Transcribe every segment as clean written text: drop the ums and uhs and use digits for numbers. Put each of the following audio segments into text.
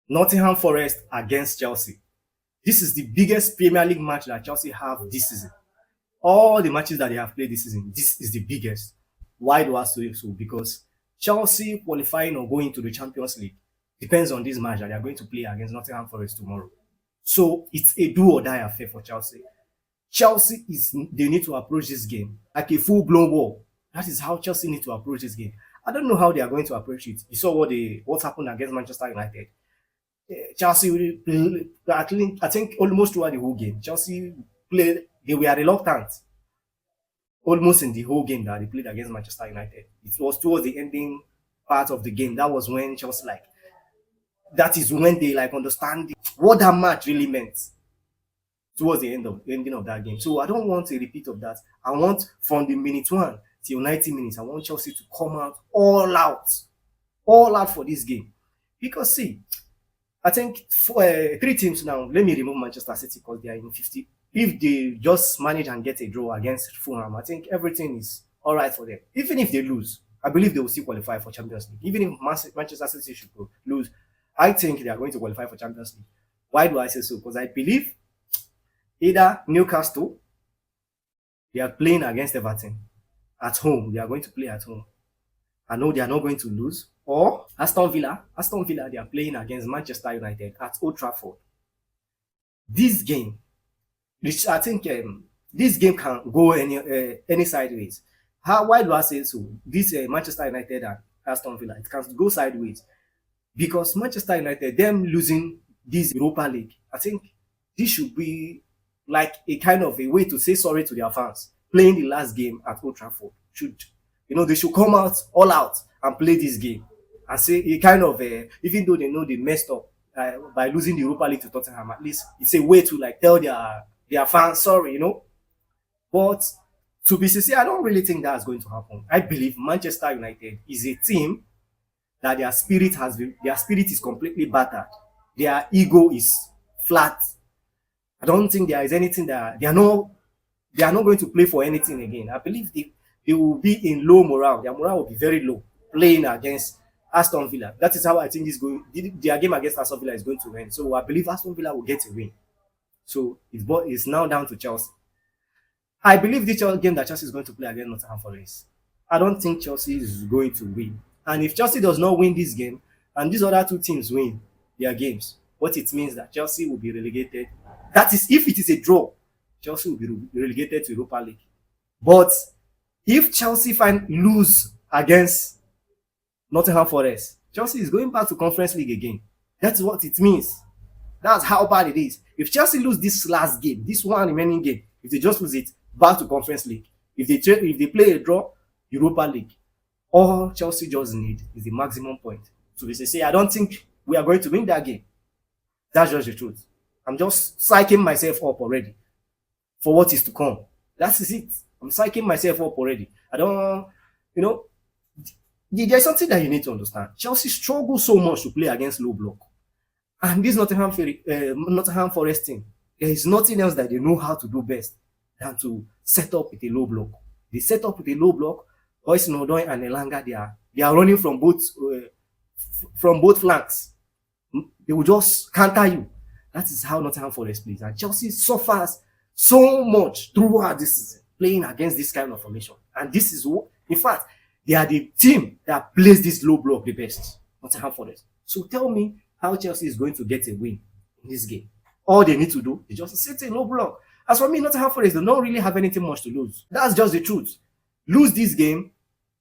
Nottingham Forest against Chelsea. This is the biggest Premier League match that Chelsea have this season. All the matches that they have played this season, this is the biggest. Why do I say so? Because Chelsea qualifying or going to the Champions League depends on this match that they are going to play against Nottingham Forest tomorrow. So it's a do or die affair for Chelsea. Chelsea is they need to approach this game like a full-blown war. That is how Chelsea need to approach this game. I don't know how they are going to approach it. You saw what happened against Manchester United. Chelsea, I think almost throughout the whole game, Chelsea played. They were reluctant almost in the whole game that they played against Manchester United. It was towards the ending part of the game. That was when Chelsea like that is when they like understand what that match really meant towards the ending of that game. So I don't want a repeat of that. I want from the minute 1 till 90 minutes, I want Chelsea to come out all out for this game. Because see, I think for, 3 teams now. Let me remove Manchester City because they are in 50. If they just manage and get a draw against Fulham, I think everything is all right for them. Even if they lose, I believe they will still qualify for Champions League. Even if Manchester City should lose, I think they are going to qualify for Champions League. Why do I say so? Because I believe either Newcastle, they are playing against Everton at home. They are going to play at home. I know they are not going to lose. Or Aston Villa, they are playing against Manchester United at Old Trafford. This game, which I think this game can go any sideways. Why do I say so? This Manchester United and Aston Villa, it can go sideways because Manchester United, them losing this Europa League, I think this should be like a kind of a way to say sorry to their fans. Playing the last game at Old Trafford should, they should come out and play this game and say a kind of even though they know they messed up by losing the Europa League to Tottenham, at least it's a way to like tell their fans sorry. But to be sincere, I don't really think that's going to happen. I believe Manchester United is a team that their spirit is completely battered. Their ego is flat. I don't think there is anything that they are not going to play for anything again. I believe they will be in low morale. Their morale will be very low playing against Aston Villa. That is how I think their game against Aston Villa is going to end. So I believe Aston Villa will get a win. So it's now down to Chelsea. I believe this game that Chelsea is going to play against Nottingham Forest, I don't think Chelsea is going to win. And if Chelsea does not win this game, and these other 2 teams win their games, what it means that Chelsea will be relegated. That is, if it is a draw, Chelsea will be relegated to Europa League. But if Chelsea lose against Nottingham Forest, Chelsea is going back to Conference League again. That's what it means. That's how bad it is. If Chelsea lose this last game, this one remaining game, if they just lose it, back to Conference League. If they play a draw, Europa League. All Chelsea just need is the maximum point. So they say, I don't think we are going to win that game. That's just the truth. I'm just psyching myself up already for what is to come. That is it. I'm psyching myself up already. I don't, you know, there's something that you need to understand. Chelsea struggles so much to play against low block. And this Nottingham Forest team, there is nothing else that they know how to do best than to set up with a low block. They set up with a low block. Boyce Nodoi and Elanga, they are running from both flanks. They will just counter you. That is how Nottingham Forest plays. And Chelsea suffers so much throughout this season playing against this kind of formation. And this is what, in fact, they are the team that plays this low block the best. Nottingham Forest. So tell me how Chelsea is going to get a win in this game. All they need to do is just sit in low block. As for me, Nottingham Forest, they don't really have anything much to lose. That's just the truth. Lose this game,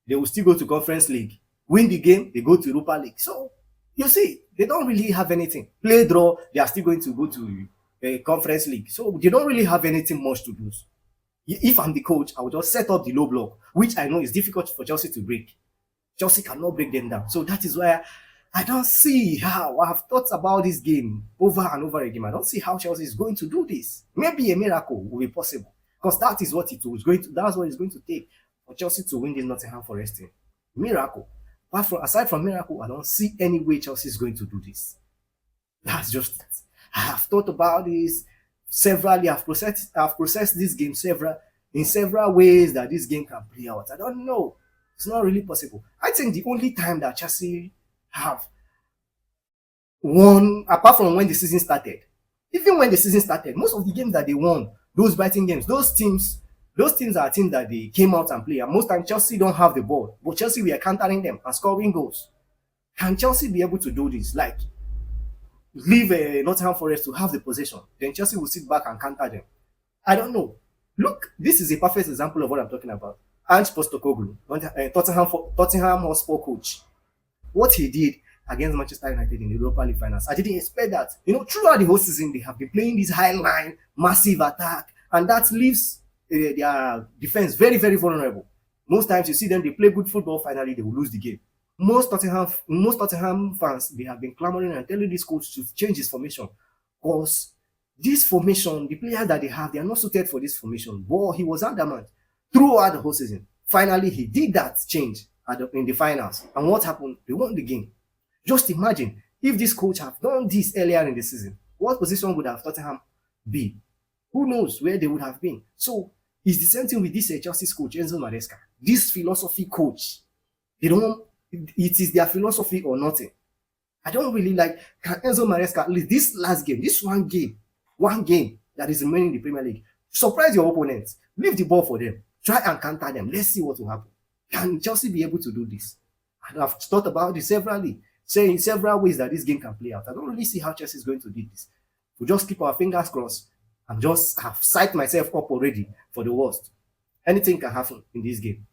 they will still go to Conference League. Win the game, they go to Europa League. So, you see, they don't really have anything. Play draw, they are still going to go to Conference League. So, they don't really have anything much to lose. If I'm the coach, I will just set up the low block, which I know is difficult for Chelsea to break. Chelsea cannot break them down. So, that is why I don't see how. I have thought about this game over and over again. I don't see how Chelsea is going to do this. Maybe a miracle will be possible. Because that is what that's what it's going to take for Chelsea to win this Nottingham Forest team. Miracle. Aside from miracle, I don't see any way Chelsea is going to do this. That's just it. I have thought about this severally. I've processed this game in several ways that this game can play out. I don't know. It's not really possible. I think the only time that Chelsea have won apart from when the season started. Even when the season started, most of the games that they won, those Brighton games, those teams are teams that they came out and play. And most times Chelsea don't have the ball, but Chelsea were countering them and scoring goals. Can Chelsea be able to do this? Like leave Nottingham Forest to have the possession, then Chelsea will sit back and counter them. I don't know. Look, this is a perfect example of what I'm talking about. Ange Postecoglou, Tottenham Hotspur coach, what he did against Manchester United in the Europa League finals. I didn't expect that. Throughout the whole season, they have been playing this high line, massive attack, and that leaves their defense very, very vulnerable. Most times you see them, they play good football, finally they will lose the game. Most Tottenham fans, they have been clamoring and telling this coach to change his formation because this formation, the players that they have, they are not suited for this formation. But he was adamant throughout the whole season. Finally, he did that change in the finals. And what happened? They won the game. Just imagine if this coach have done this earlier in the season, what position would have Tottenham be? Who knows where they would have been? So it's the same thing with this Chelsea's coach, Enzo Maresca. This philosophy coach, they don't. It is their philosophy or nothing. I don't really like. Can Enzo Maresca at least this last game, this one game that is remaining in the Premier League, surprise your opponents, leave the ball for them, try and counter them. Let's see what will happen. Can Chelsea be able to do this? And I've thought about this severally, saying several ways that this game can play out. I don't really see how Chelsea is going to do this. We'll just keep our fingers crossed and just have psyched myself up already for the worst. Anything can happen in this game.